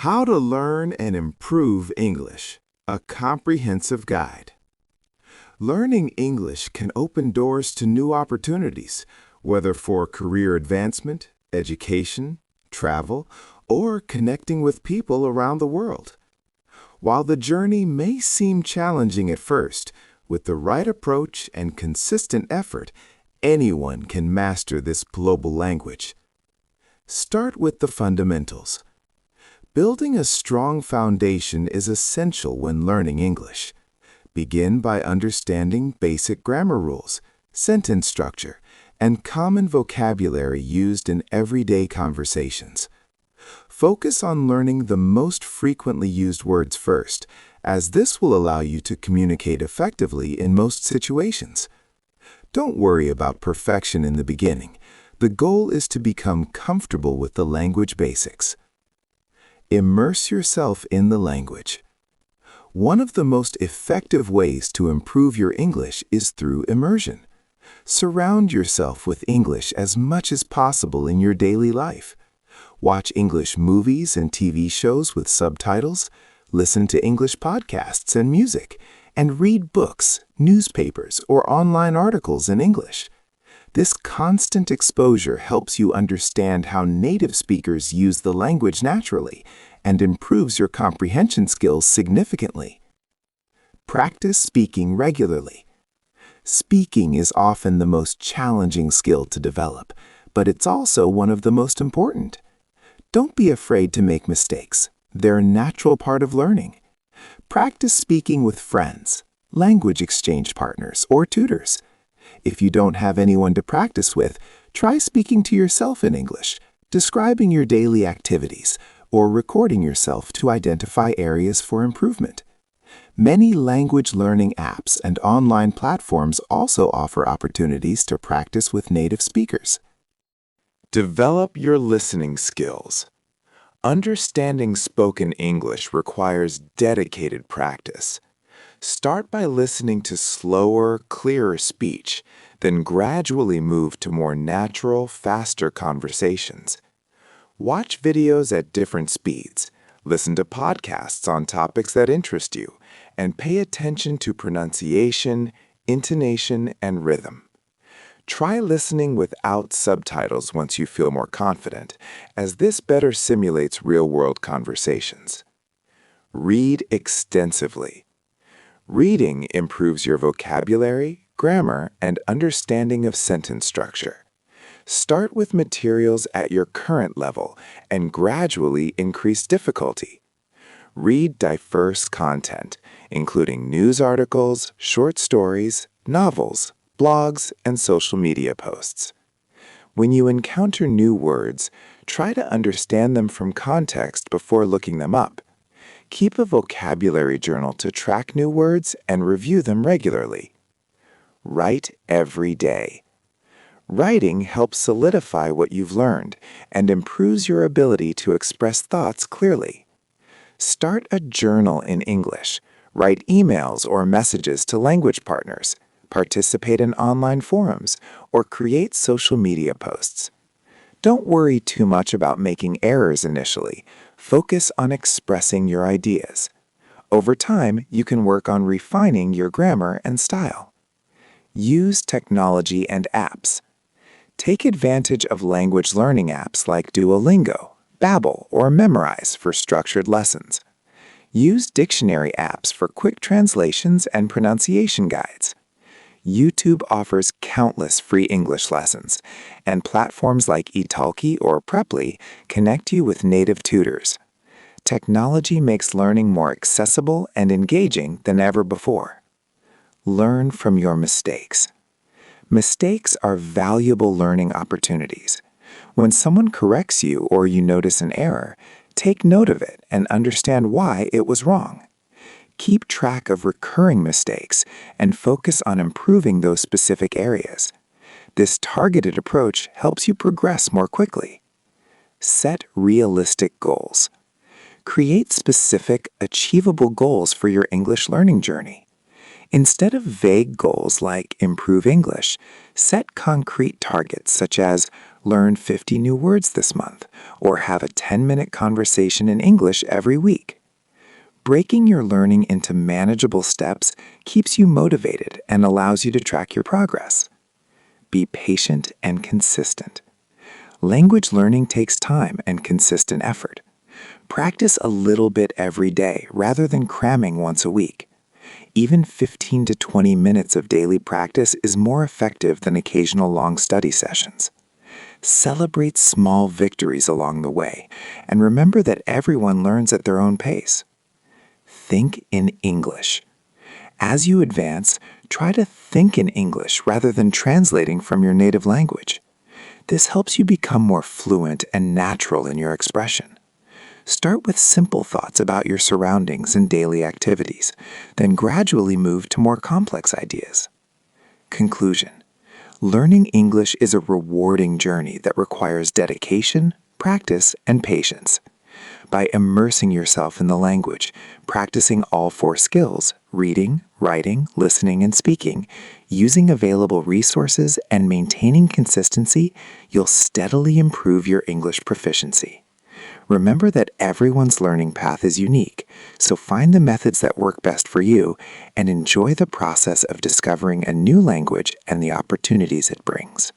How to Learn and Improve English, a comprehensive guide. Learning English can open doors to new opportunities, whether for career advancement, education, travel, or connecting with people around the world. While the journey may seem challenging at first, with the right approach and consistent effort, anyone can master this global language. Start with the fundamentals. Building a strong foundation is essential when learning English. Begin by understanding basic grammar rules, sentence structure, and common vocabulary used in everyday conversations. Focus on learning the most frequently used words first, as this will allow you to communicate effectively in most situations. Don't worry about perfection in the beginning. The goal is to become comfortable with the language basics. Immerse yourself in the language. One of the most effective ways to improve your English is through immersion. Surround yourself with English as much as possible in your daily life. Watch English movies and TV shows with subtitles, listen to English podcasts and music, and read books, newspapers, or online articles in English. This constant exposure helps you understand how native speakers use the language naturally and improves your comprehension skills significantly. Practice speaking regularly. Speaking is often the most challenging skill to develop, but it's also one of the most important. Don't be afraid to make mistakes. They're a natural part of learning. Practice speaking with friends, language exchange partners, or tutors. If you don't have anyone to practice with, try speaking to yourself in English, describing your daily activities, or recording yourself to identify areas for improvement. Many language learning apps and online platforms also offer opportunities to practice with native speakers. Develop your listening skills. Understanding spoken English requires dedicated practice. Start by listening to slower, clearer speech, then gradually move to more natural, faster conversations. Watch videos at different speeds, listen to podcasts on topics that interest you, and pay attention to pronunciation, intonation, and rhythm. Try listening without subtitles once you feel more confident, as this better simulates real-world conversations. Read extensively. Reading improves your vocabulary, grammar, and understanding of sentence structure. Start with materials at your current level and gradually increase difficulty. Read diverse content, including news articles, short stories, novels, blogs, and social media posts. When you encounter new words, try to understand them from context before looking them up. Keep a vocabulary journal to track new words and review them regularly. Write every day. Writing helps solidify what you've learned and improves your ability to express thoughts clearly. Start a journal in English. Write emails or messages to language partners. Participate in online forums, or create social media posts. Don't worry too much about making errors initially. Focus on expressing your ideas. Over time, you can work on refining your grammar and style. Use technology and apps. Take advantage of language learning apps like Duolingo, Babbel, or Memrise for structured lessons. Use dictionary apps for quick translations and pronunciation guides. YouTube offers countless free English lessons, and platforms like Italki or Preply connect you with native tutors. Technology makes learning more accessible and engaging than ever before. Learn from your mistakes. Mistakes are valuable learning opportunities. When someone corrects you or you notice an error, take note of it and understand why it was wrong. Keep track of recurring mistakes and focus on improving those specific areas. This targeted approach helps you progress more quickly. Set realistic goals. Create specific, achievable goals for your English learning journey. Instead of vague goals like improve English, set concrete targets such as learn 50 new words this month, or have a 10-minute conversation in English every week. Breaking your learning into manageable steps keeps you motivated and allows you to track your progress. Be patient and consistent. Language learning takes time and consistent effort. Practice a little bit every day rather than cramming once a week. Even 15 to 20 minutes of daily practice is more effective than occasional long study sessions. Celebrate small victories along the way, and remember that everyone learns at their own pace. Think in English. As you advance, try to think in English rather than translating from your native language. This helps you become more fluent and natural in your expression. Start with simple thoughts about your surroundings and daily activities, then gradually move to more complex ideas. Conclusion: learning English is a rewarding journey that requires dedication, practice, and patience. By immersing yourself in the language, practicing all 4 skills, reading, writing, listening, and speaking, using available resources, and maintaining consistency, you'll steadily improve your English proficiency. Remember that everyone's learning path is unique, so find the methods that work best for you and enjoy the process of discovering a new language and the opportunities it brings.